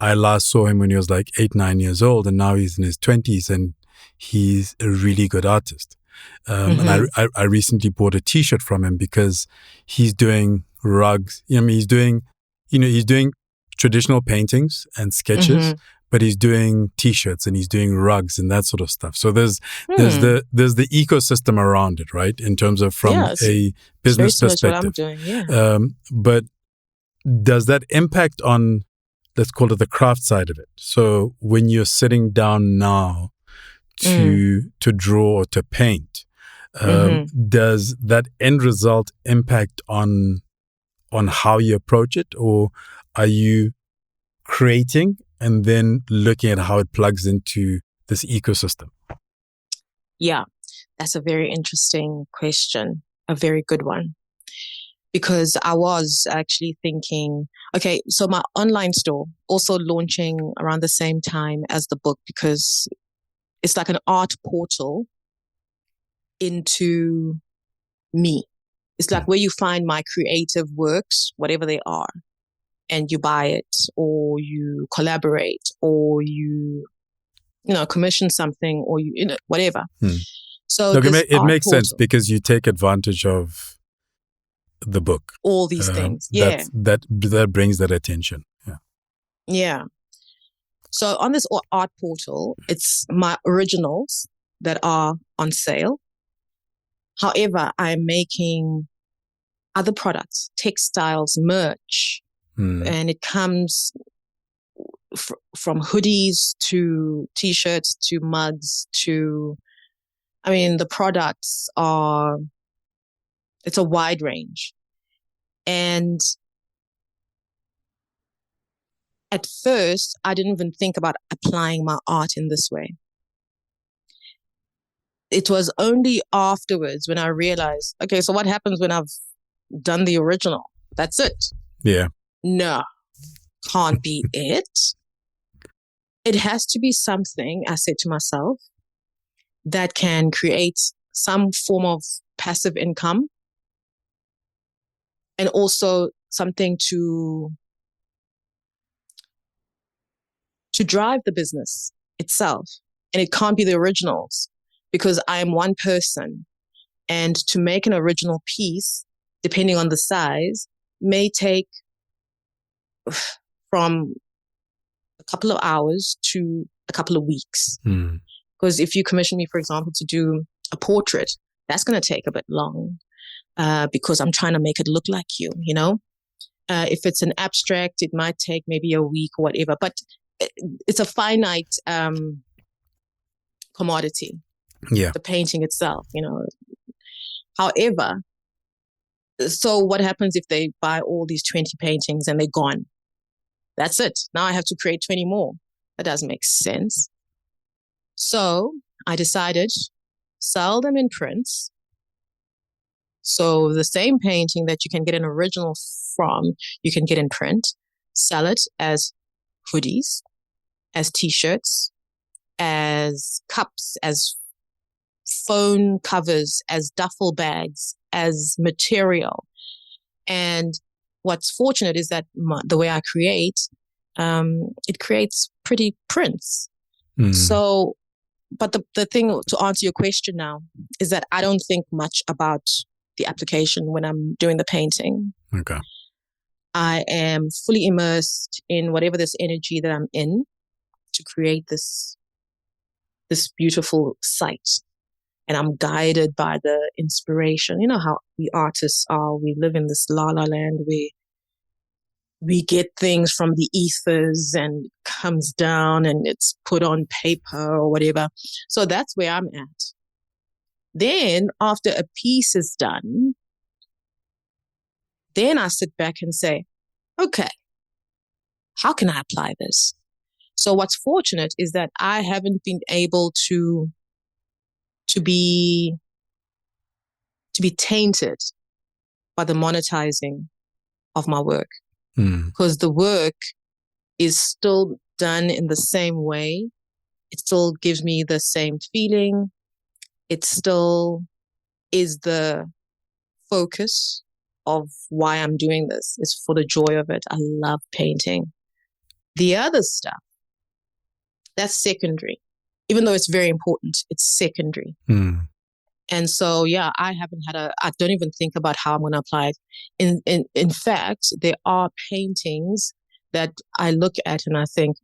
I last saw him when he was like 8, 9 years old, and now he's in his 20s, and he's a really good artist. And I recently bought a T-shirt from him because he's doing rugs. He's doing traditional paintings and sketches, but he's doing T-shirts and he's doing rugs and that sort of stuff. So there's the ecosystem around it, right? In terms of from a business perspective. What I'm doing, But does that impact on, let's call it, the craft side of it? So when you're sitting down now to draw or to paint, does that end result impact on how you approach it, or are you creating and then looking at how it plugs into this ecosystem? Yeah, that's a very interesting question, a very good one. Because I was actually thinking, okay, so my online store also launching around the same time as the book, because it's like an art portal into me. It's like where you find my creative works, whatever they are, and you buy it, or you collaborate, or you commission something, or whatever. So look, it makes sense because you take advantage of the book, all these things, that brings that attention. Yeah. So on this art portal, it's my originals that are on sale, However, I'm making other products, textiles, merch, and it comes from hoodies to t-shirts to mugs to, I mean, the products are, it's a wide range. And at first, I didn't even think about applying my art in this way. It was only afterwards when I realized, okay, so what happens when I've done the original? That's it. Yeah. No, can't be it. It has to be something, I said to myself, that can create some form of passive income and also something to drive the business itself. And it can't be the originals because I am one person. And to make an original piece, depending on the size, may take from a couple of hours to a couple of weeks. Because if you commission me, for example, to do a portrait, that's going to take a bit long because I'm trying to make it look like you, you know? If it's an abstract, it might take maybe a week or whatever. But it's a finite commodity. Yeah. The painting itself, you know. However, so what happens if they buy all these 20 paintings and they're gone? That's it. Now I have to create 20 more. That doesn't make sense. So I decided sell them in prints. So the same painting that you can get an original from, you can get in print, sell it as hoodies, as t-shirts, as cups, as phone covers, as duffel bags, as material. And what's fortunate is that the way I create, it creates pretty prints. So, but the thing to answer your question now is that I don't think much about the application when I'm doing the painting. Okay. I am fully immersed in whatever this energy that I'm in to create this beautiful sight. And I'm guided by the inspiration. You know how we artists are. We live in this la-la land where we get things from the ethers and it comes down and it's put on paper or whatever. So that's where I'm at. Then after a piece is done, then I sit back and say, okay, how can I apply this? So what's fortunate is that I haven't been able to be tainted by the monetizing of my work, because the work is still done in the same way. It still gives me the same feeling. It still is the focus of why I'm doing this. It's for the joy of it. I love painting. The other stuff, that's secondary. Even though it's very important, it's secondary. And so, yeah, I don't even think about how I'm going to apply it. In fact, there are paintings that I look at and I think,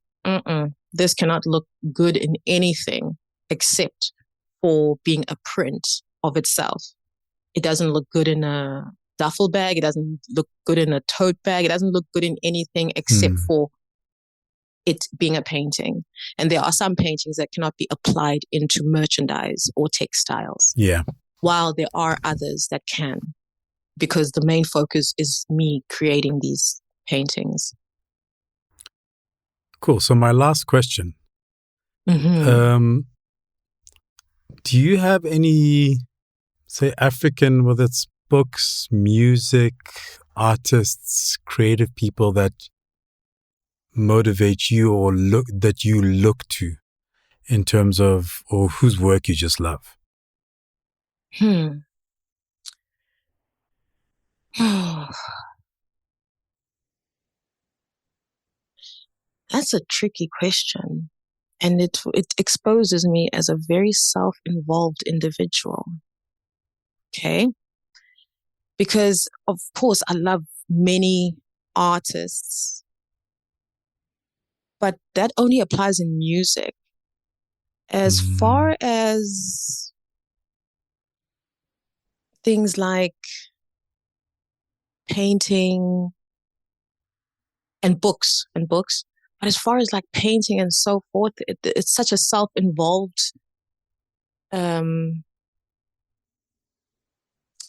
this cannot look good in anything except for being a print of itself. It doesn't look good in a duffel bag. It doesn't look good in a tote bag. It doesn't look good in anything except for it being a painting. And there are some paintings that cannot be applied into merchandise or textiles. Yeah. While there are others that can, because the main focus is me creating these paintings. Cool. So my last question, do you have any, say, African, whether it's books, music, artists, creative people that motivate you or that you look to in terms of, or whose work you just love? That's a tricky question. And it exposes me as a very self-involved individual. Okay? Because, of course, I love many artists, but that only applies in music. As far as things like painting and books. But as far as like painting and so forth, it's such a self-involved um,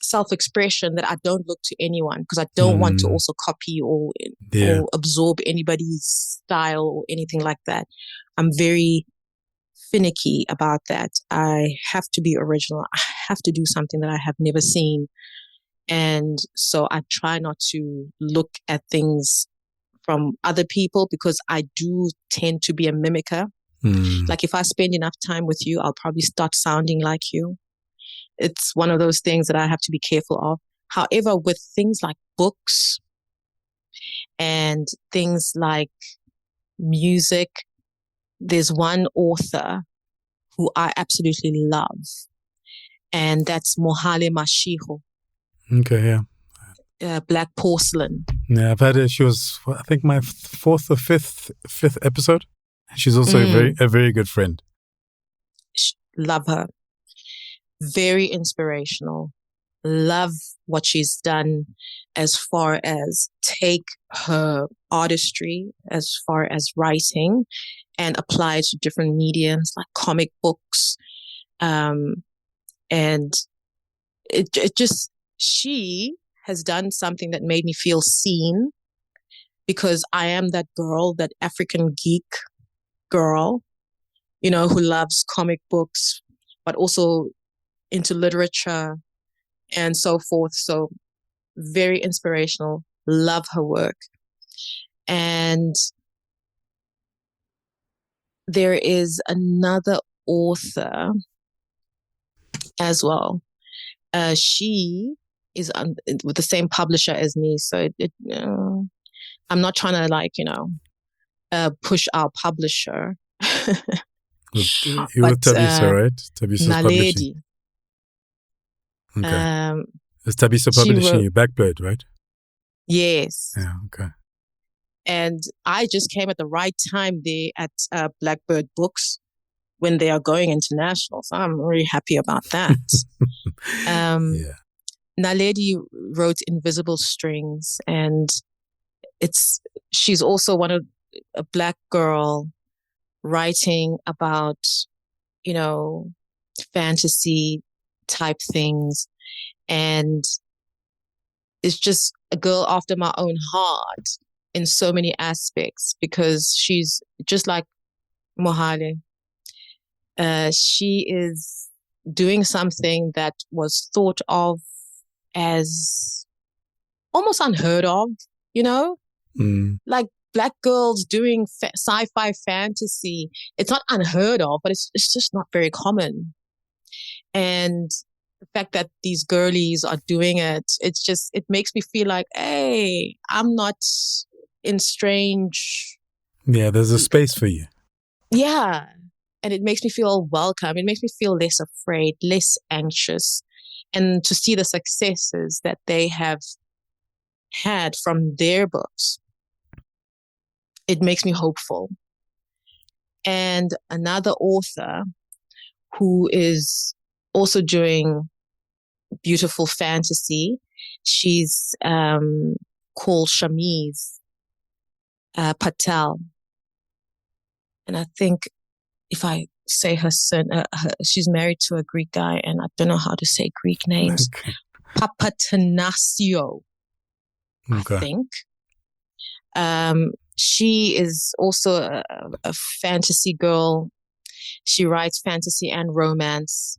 self-expression that I don't look to anyone because I don't want to also copy or absorb anybody's style or anything like that. I'm very finicky about that. I have to be original. I have to do something that I have never seen. And so I try not to look at things from other people because I do tend to be a mimicker. Like if I spend enough time with you, I'll probably start sounding like you. It's one of those things that I have to be careful of. However, with things like books and things like music, there's one author who I absolutely love, and that's Mohale Mashiho. Okay, yeah. Black Porcelain. Yeah, I've had her. She was, I think, my fourth or fifth episode. She's also a very good friend. Love her. Very inspirational. Love what she's done as far as take her artistry, as far as writing, and apply it to different mediums like comic books. And it just, she has done something that made me feel seen because I am that girl, that African geek girl, you know, who loves comic books, but also into literature and so forth. So very inspirational. Love her work. And there is another author as well. She is with the same publisher as me. So I'm not trying to push our publisher. You're with Tabisa, right? Tabisa's publishing. Okay. Is Tabisa publishing you? Backbird, right? Yes. Yeah, okay. And I just came at the right time there at Blackbird Books when they are going international. So I'm really happy about that. Naledi wrote Invisible Strings, and she's also a Black girl writing about, fantasy type things. And it's just a girl after my own heart in so many aspects because she's just like Mohale. She is doing something that was thought of as almost unheard of, like Black girls doing sci-fi fantasy. It's not unheard of, but it's just not very common. And the fact that these girlies are doing it, it makes me feel like, hey, I'm not in strange. Yeah, there's a space for you. Yeah. And it makes me feel welcome. It makes me feel less afraid, less anxious. And to see the successes that they have had from their books, it makes me hopeful. And another author who is also doing beautiful fantasy, she's called Shamiz Patel. And I think if I say her son, she's married to a Greek guy, and I don't know how to say Greek names. Okay. Papatanasio, okay. I think. She is also a fantasy girl. She writes fantasy and romance.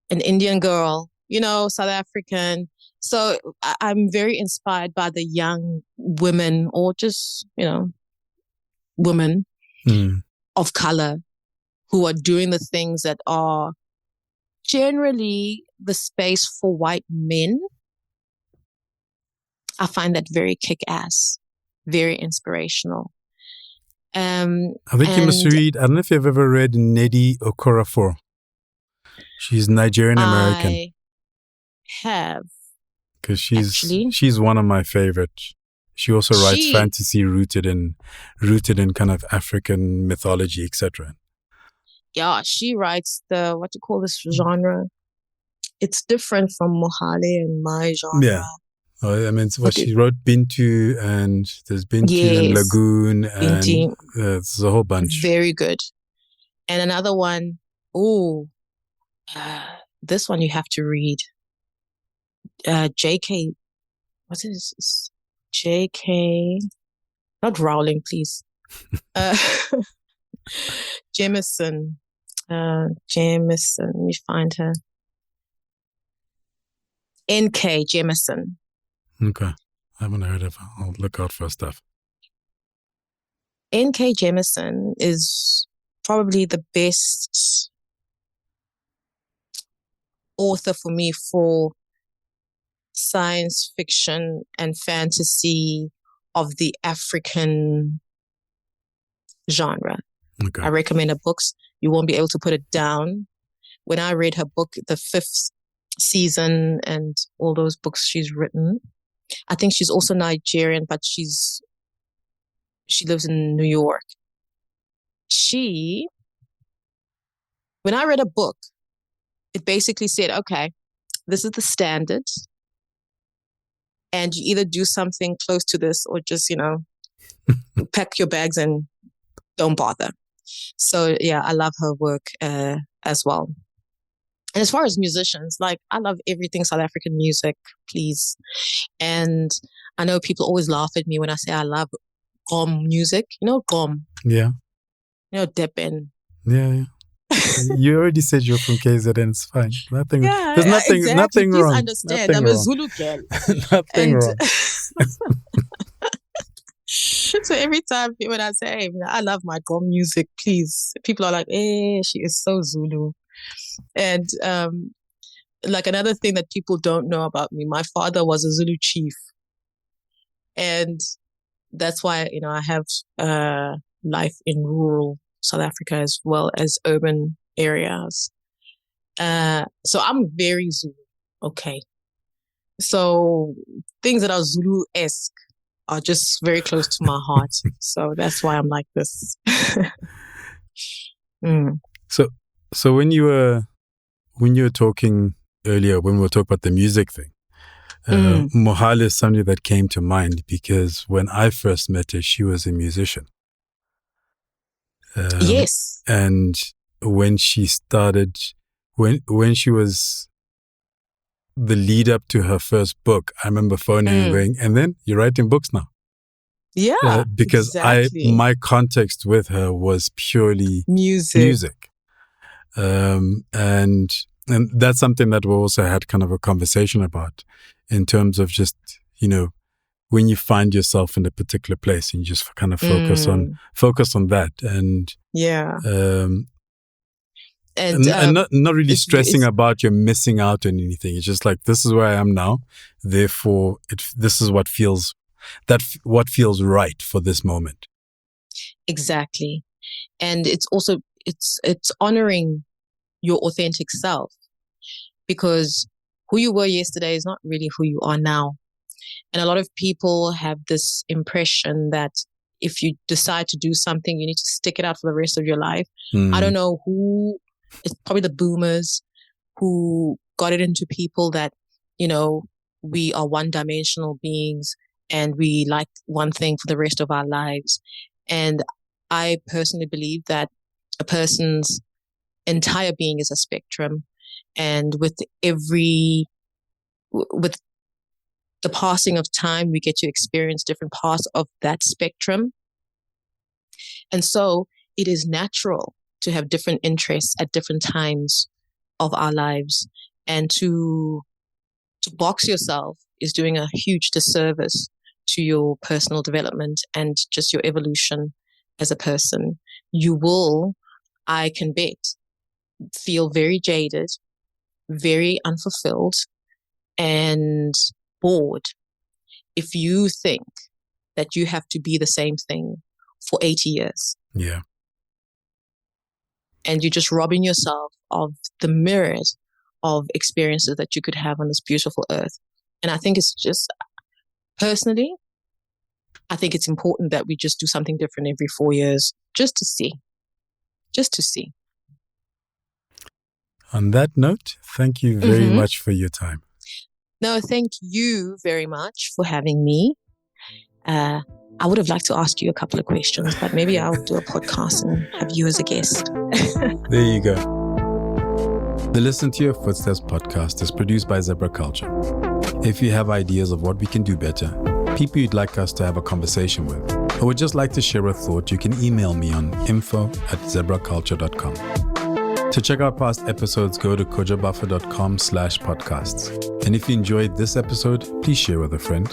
An Indian girl, South African. So I'm very inspired by the young women, or just, women of color who are doing the things that are generally the space for white men. I find that very kick-ass, very inspirational. I think you must read, I don't know if you've ever read Nnedi Okorafor. She's Nigerian-American. I have. Because she's one of my favorites. She also writes fantasy rooted in kind of African mythology, etc. Yeah, she writes what do you call this genre? it's different from Mohale and my Yeah. genre. I mean, it's what But she wrote Bintu, and there's Bintu and yes, Lagoon, and Binti, there's a whole bunch. very good. And another one, oh, uh, this one you have to read. J.K. What's this? J.K. Not Rowling, please. Uh, Jameson. Jameson. Let me find her. N.K. Jameson. Okay. I haven't heard of her. I'll look out for her stuff. N.K. Jameson is probably the best author for me for science fiction and fantasy of the African genre. Okay. I recommend her books. You won't be able to put it down. When I read her book, the fifth season and all those books she's written, I think she's also Nigerian, but she lives in New York. When I read a book, it basically said, okay, this is the standard. And you either do something close to this or just, pack your bags and don't bother. So yeah, I love her work as well. And as far as musicians, like I love everything South African music, please. And I know people always laugh at me when I say I love gom music. You know, gom. Yeah. Depen. Yeah. You already said you're from KZN. It's fine. Nothing. Yeah, There's nothing. exactly. Nothing Please wrong. understand. Nothing I'm wrong. a Zulu girl. Nothing wrong. So every time when I say, hey, I love my gom music, please, people are like, she is so Zulu. And like another thing that people don't know about me, my father was a Zulu chief. And that's why, I have life in rural South Africa as well as urban areas. So I'm very Zulu. Okay. So things that are Zulu-esque are just very close to my heart. So that's why I'm like this. So when you were talking earlier, when we were talking about the music thing, Mohale is somebody that came to mind because when I first met her, she was a musician. Yes. And when she started, when she was the lead up to her first book, I remember phoning and going, and then you're writing books now. Yeah, because exactly. my context with her was purely music. And that's something that we also had kind of a conversation about in terms of just, when you find yourself in a particular place and you just kind of focus on that. And yeah. And not really stressing about you're missing out on anything. It's just like, this is where I am now. Therefore, this is what feels right for this moment. Exactly. And it's also, it's honoring your authentic self, because who you were yesterday is not really who you are now. And a lot of people have this impression that if you decide to do something, you need to stick it out for the rest of your life. I don't know who, it's probably the boomers who got it into people that, we are one-dimensional beings and we like one thing for the rest of our lives. And I personally believe that a person's entire being is a spectrum. And with the passing of time, we get to experience different parts of that spectrum. And so it is natural to have different interests at different times of our lives. And to box yourself is doing a huge disservice to your personal development and just your evolution as a person. You will, I can bet, feel very jaded, very unfulfilled, and bored if you think that you have to be the same thing for 80 years. Yeah. And you're just robbing yourself of the myriad of experiences that you could have on this beautiful earth. And I think it's just, personally, I think it's important that we just do something different every 4 years, just to see. On that note, thank you very much for your time. No, thank you very much for having me. I would have liked to ask you a couple of questions, but maybe I'll do a podcast and have you as a guest. There you go. The Listen to Your Footsteps podcast is produced by Zebra Culture. If you have ideas of what we can do better, people you'd like us to have a conversation with, or would just like to share a thought, you can email me on info@zebraculture.com. To check out past episodes, go to kojobuffer.com/podcasts. And if you enjoyed this episode, please share with a friend.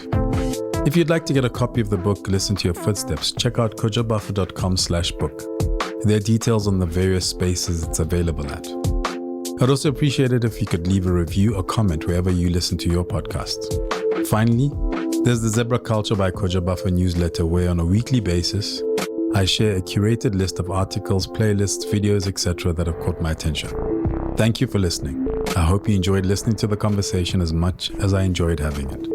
If you'd like to get a copy of the book, Listen to Your Footsteps, check out kojobuffer.com/book. There are details on the various spaces it's available at. I'd also appreciate it if you could leave a review or comment wherever you listen to your podcasts. Finally, there's the Zebra Culture by Kojo Buffer newsletter, where on a weekly basis, I share a curated list of articles, playlists, videos, etc. that have caught my attention. Thank you for listening. I hope you enjoyed listening to the conversation as much as I enjoyed having it.